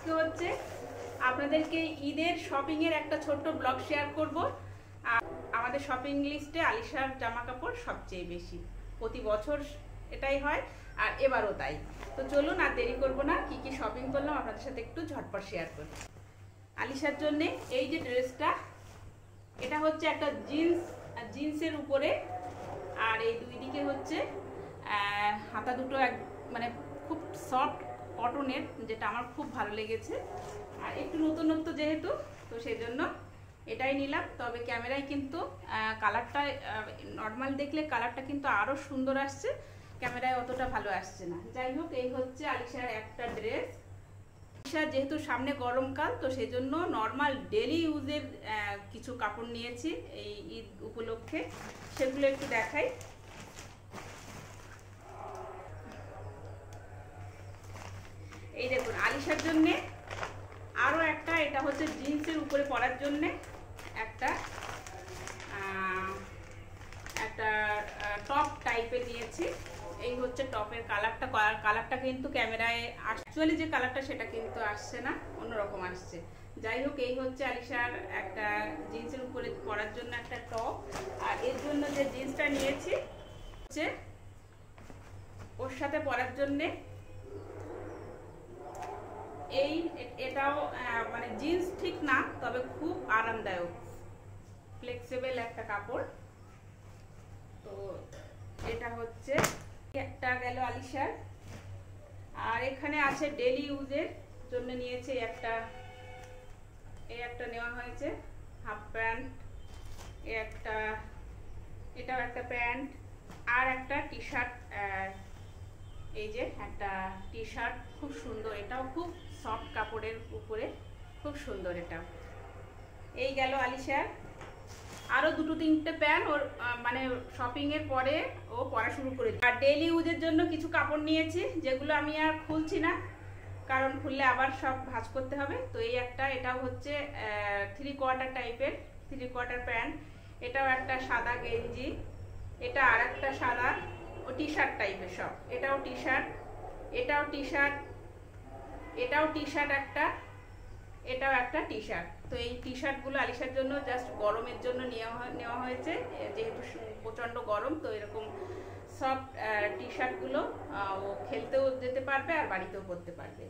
আজকে হচ্ছে আপনাদেরকে ঈদের শপিং এর একটা ছোট্ট ব্লগ শেয়ার করব। আমাদের শপিং লিস্টে আলিশার জামা কাপড় সবচেয়ে বেশি, প্রতি বছর এটাই হয় আর এবারও তাই। তো চলুন আর দেরি করব না, কি কি শপিং করলাম আপনাদের সাথে একটু ঝটপট শেয়ার করি। আলিশার জন্য এই যে ড্রেসটা, এটা হচ্ছে একটা জিন্সের উপরে, আর এই দুই দিকে হচ্ছে হাতা দুটো মানে খুব সফট কটনের, যেটা আমার খুব ভালো লেগেছে। আর একটু নতুনত্ব যেহেতু, তো সেই জন্য এটাই নিলাম। তবে ক্যামেরায় কিন্তু কালারটা, নর্মাল দেখলে কালারটা কিন্তু আরও সুন্দর আসছে, ক্যামেরায় অতটা ভালো আসছে না। যাই হোক, এই হচ্ছে আলিশার একটা ড্রেস। আলিশার যেহেতু সামনে গরমকাল, তো সেই জন্য নর্মাল ডেলি ইউজের কিছু কাপড় নিয়েছি এই ঈদ উপলক্ষে, সেগুলো একটু দেখাই। এই দেখুন আলিশার জন্য আরো একটা, এটা হচ্ছে জিন্সের উপরে পরার জন্য একটা টপ টাইপের নিয়েছি। এই হচ্ছে টপের কালারটা কিন্তু ক্যামেরায় অ্যাকচুয়ালি যে কালারটা সেটা কিন্তু আসছে না, অন্যরকম আসছে। যাই হোক, এই হচ্ছে আলিশার একটা জিন্সের উপরে পরার জন্য একটা টপ। আর এর জন্য যে জিন্সটা নিয়েছি হচ্ছে ওর সাথে পরার জন্যে এটাও মানে জিন্স ঠিক না, তবে খুব আরামদায়ক, ফ্লেক্সিবল একটা কাপড়। তো এটা হচ্ছে একটা গেল আলিশার। আর এখানে আছে ডেলি ইউজের জন্য নিয়েছে একটা নেওয়া হয়েছে হাফ প্যান্ট, এটাও একটা প্যান্ট, আর একটা টি শার্ট। এই যে একটা টি শার্ট, খুব সুন্দর, এটাও খুব সফট কাপড়ের উপরে, খুব সুন্দর এটাও। এই গেল আলিশার। আরো দুটো তিনটে প্যান্ট ওর মানে শপিং এর পরে ও পরা শুরু করেছে। আর ডেইলি ইউজের জন্য কিছু কাপড় নিয়েছি, যেগুলো আমি আর খুলছি না, কারণ খুললে আবার সব ভাঁজ করতে হবে। তো এই একটা, এটাও হচ্ছে 3/4 টাইপের 3/4 প্যান্ট। এটাও একটা সাদা গেঞ্জি, এটা আর একটা সাদা ও টি শার্ট টাইপের সব। এটাও টি শার্ট, এটাও টি শার্ট, এটাও টি শার্ট একটা, এটাও একটা টি শার্ট। তো এই টি শার্টগুলো আলিশার জন্য জাস্ট গরমের জন্য নেওয়া হয়েছে, যেহেতু প্রচণ্ড গরম। তো এরকম সফট টি শার্টগুলো ও খেলতেও যেতে পারবে আর বাড়িতেও পরতে পারবে।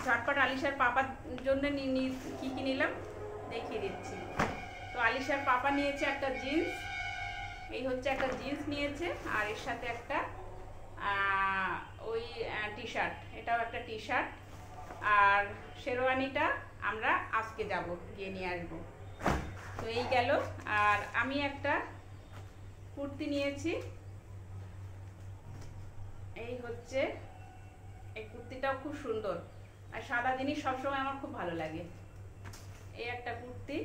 ঝটপট আলিশার পাপার জন্য কি কি নিলাম দেখিয়ে দিচ্ছি। তো আলিশার পাপা নিয়েছে একটা জিন্স, এই হচ্ছে একটা জিন্স নিয়েছে, আর এর সাথে একটা ওই টি শার্ট, এটাও একটা টি শার্ট। আর শেরওয়ানিটা আমরা আজকে যাব গিয়ে নিয়ে আসবো। তো এই গেল। আর আমি একটা কুর্তি নিয়েছি, এই হচ্ছে, এই কুর্তিটাও খুব সুন্দর, আর সাদা জিনিস সবসময় আমার খুব ভালো লাগে। এই একটা কুর্তি,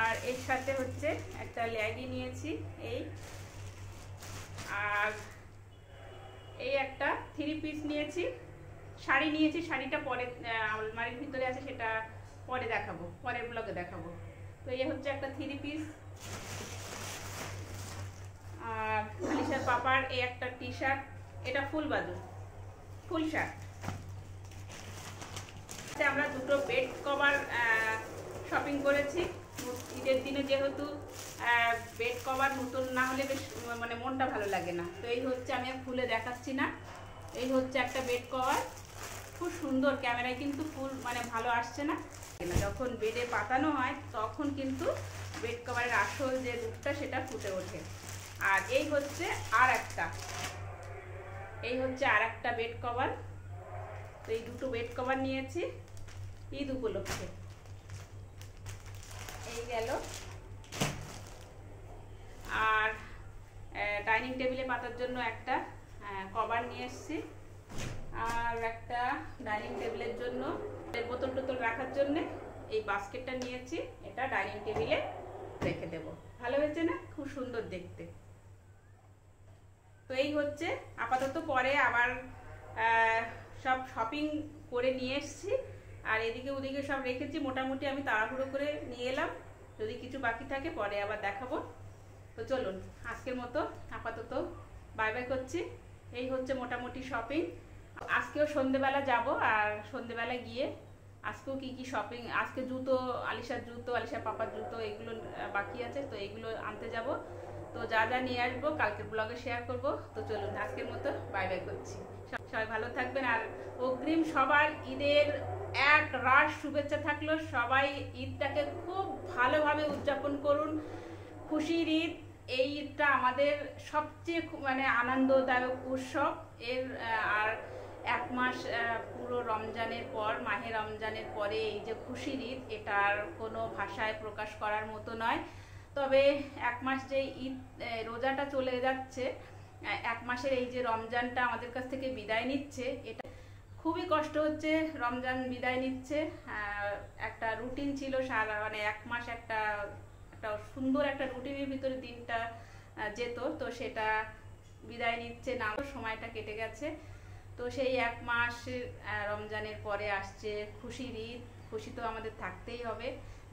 আর এর সাথে হচ্ছে একটা লেগি নিয়েছি এই, আর এই একটা 3 পিস নিয়েছি। শাড়ি নিয়েছি, শাড়িটা পরে আলমারির ভিতরে আছে, সেটা পরে দেখাবো, পরের ব্লগে দেখাবো। তো এই হচ্ছে একটা 3 পিস। আর আলিশার পাপার এই একটা টি শার্ট, এটা ফুল বাজু, ফুল শার্ট। আমরা দুটো বেড কভার শপিং করেছি ঈদের দিনে, যেহেতু বেড কভার নতুন না হলে বেশ মানে মনটা ভালো লাগে না। তো এই হচ্ছে, আমি খুলে দেখাচ্ছি না, এই হচ্ছে একটা বেড কভার, খুব সুন্দর। ক্যামেরায় কিন্তু ফুল মানে ভালো আসছে না, যখন বেডে পাতানো হয় তখন কিন্তু বেড কভারের আসল যে রূপটা সেটা ফুটে ওঠে। আর এই হচ্ছে আর একটা বেড কভার। তো এই দুটো বেড কভার নিয়েছি ঈদ উপলক্ষে। এই গেল। আর ডাইনিং টেবিলে পাতার জন্য একটা কভার নিয়ে এসেছি, আর একটা ডাইনিং টেবিলের জন্য বোতল টোতল রাখার জন্য এই বাস্কেটটা নিয়েছি, এটা ডাইনিং টেবিলে রেখে দেব। ভালো হয়েছে না? খুব সুন্দর দেখতে। তো এই হচ্ছে আপাতত, পরে আবার সব শপিং করে নিয়ে এসেছি, আর এদিকে ওদিকে সব রেখেছি। মোটামুটি আমি তাড়াহুড়ো করে নিয়ে এলাম, যদি কিছু বাকি থাকে পরে আবার দেখাবো। তো চলুন আজকের মতো আপাতত বাই বাই করছি। এই হচ্ছে মোটামুটি শপিং। আজকেও সন্ধেবেলা যাব, আর সন্ধেবেলা গিয়ে আজকেও কি কি শপিং, আজকে জুতো, আলিশার জুতো, আলিশার পাপার জুতো, এগুলো বাকি আছে, তো এগুলো আনতে যাব। তো যা যা নিয়ে আসবো কালকের ব্লগে শেয়ার করব। তো চলুন আজকের মতো বাই বাই করছি। সবাই ভালো থাকবেন, আর অগ্রিম সবার ঈদের এক রাশ শুভেচ্ছা থাকলো। সবাই ঈদটাকে খুব ভালোভাবে উদযাপন করুন, খুশির ঈদ। এই ঈদটা আমাদের সবচেয়ে মানে আনন্দদায়ক উৎসব। এর আর এক মাস পুরো রমজানের পর, মাহে রমজানের পরে এই যে খুশির ঈদ, এটার কোনো ভাষায় প্রকাশ করার মতো নয়। তবে এক মাস যে ঈদ রোজাটা চলে যাচ্ছে, এক মাসের এই যে রমজানটা আমাদের কাছ থেকে বিদায় নিচ্ছে, এটা খুবই কষ্ট হচ্ছে। রমজান বিদায় নিচ্ছে, একটা রুটিন ছিল সারা, মানে এক মাস একটা সুন্দর একটা রুটিনের ভিতরে দিনটা যেত, তো সেটা বিদায় নিচ্ছে না, সময়টা কেটে গেছে। তো সেই এক মাস রমজানের পরে আসছে খুশির ঈদ, খুশি তো আমাদের থাকতেই হবে।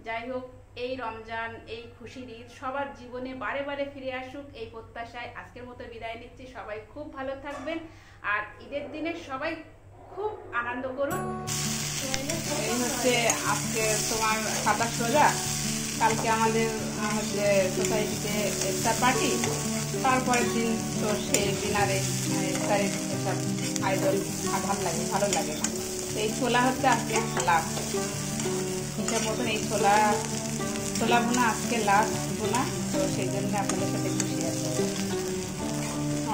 যাই হোক, এই রমজান, এই খুশির ঈদ সবার জীবনে বারে বারে ফিরে আসুক, এই প্রত্যাশায় আজকের মতো বিদায় নিচ্ছি। সবাই খুব ভালো থাকবেন, আর ঈদের দিনে সবাই খুব আনন্দ করুন। এই হচ্ছে আজকে তোমার 27 রোজা, কালকে আমাদের হচ্ছে সোসাইটিতে ইফতার পার্টি, তারপরের দিন তো সেই দিনারে ইফতারের এসব আয়োজন ভালো লাগে না। এই ছোলা হচ্ছে আজকে লাস্ট হিসাব মতন, এই ছোলা বোনা আজকে লাস্ট বোনা, তো সেই জন্য আপনাদের সাথে একটু শেয়ার করবো।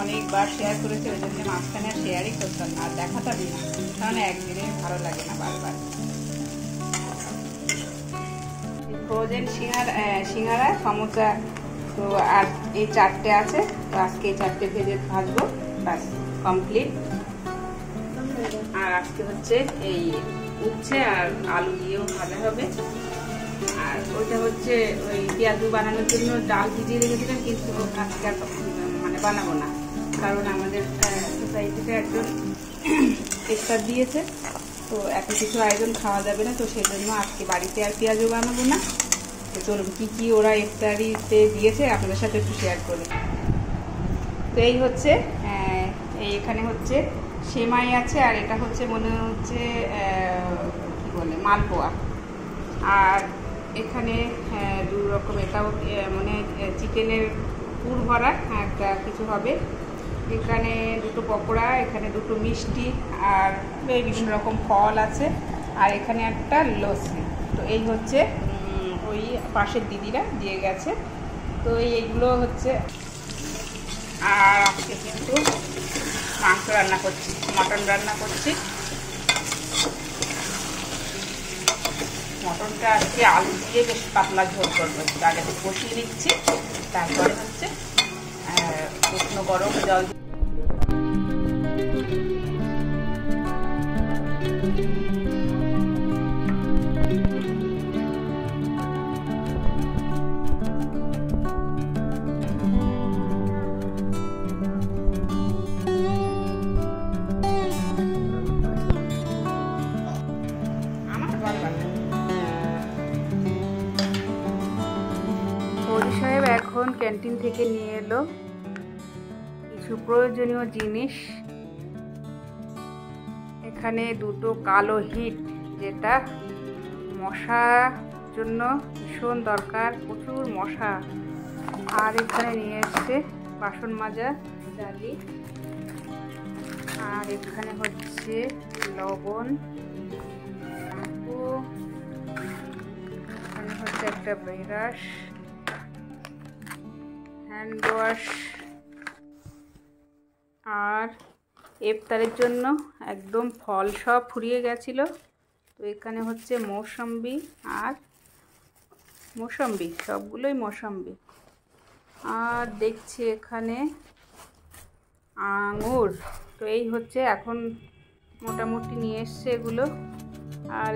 অনেকবার শেয়ার করেছে, ওই জন্য মাঝখানে আর শেয়ারই করতাম না, আর দেখাতাম না, কারণ একদিনে ভালো লাগে না বারবার। ফ্রোজেন সিঙ্গারা, সমোসা, তো আর এই 4টে আছে, তো আজকে এই 4টে ভেজে ভাজবো, ব্যাস কমপ্লিট। আর আজকে হচ্ছে এই উচ্ছে আর আলু দিয়েও ভাজা হবে। আর ওইটা হচ্ছে ওই পেঁয়াজু বানানোর জন্য ডাল ভিজিয়ে রেখেছিলাম, কিন্তু আজকে মানে বানাবো না, কারণ আমাদের সোসাইটিতে একজন ইফতার দিয়েছে, তো এত কিছু আয়োজন খাওয়া যাবে না, তো সেই জন্য আজকে বাড়িতে আর পেঁয়াজু বানাবো না। তো চলুন কি কি ওরা ইফতারিতে দিয়েছে আপনাদের সাথে একটু শেয়ার করি। তো এই হচ্ছে এখানে হচ্ছে সেমাই আছে, আর এটা হচ্ছে মনে হচ্ছে কি বলে মালপোয়া, আর এখানে 2 রকম, এটাও মানে চিকেনের পুর ভরা একটা কিছু হবে। এখানে 2টো পকোড়া, এখানে 2টো মিষ্টি, আর বিভিন্ন রকম ফল আছে, আর এখানে একটা লস্যি। তো এই হচ্ছে ওই পাশের দিদিরা দিয়ে গেছে, তো এইগুলো হচ্ছে। আর আজকে কিন্তু মাংস রান্না করছি, মটন রান্না করছি। মটনটা আজকে আলু দিয়ে বেশ পাতলা ঝোল করবো, আগে কষিয়ে নিচ্ছি, তারপরে হচ্ছে উষ্ণ গরম জল। সাহেব এখন ক্যান্টিন থেকে নিয়ে এলো কিছু প্রয়োজনীয় জিনিস। এখানে 2টো কালো হিট, যেটা মশার জন্য ভীষণ দরকার, প্রচুর মশা। আর এখানে নিয়ে এসছে বাসন মাজা জালি, আর এখানে হচ্ছে লবণ, শ্যাম্পু, এখানে হচ্ছে একটা ব্রাশ, হ্যান্ড ওয়াশ, আর ইফতারের জন্য একদম ফল সব ফুরিয়ে গেছিল, তো এখানে হচ্ছে মৌসম্বি, আর মৌসম্বি সবগুলোই মৌসম্বি, আর দেখছি এখানে আঙুর। তো এই হচ্ছে এখন মোটামুটি নিয়ে এসছে এগুলো। আর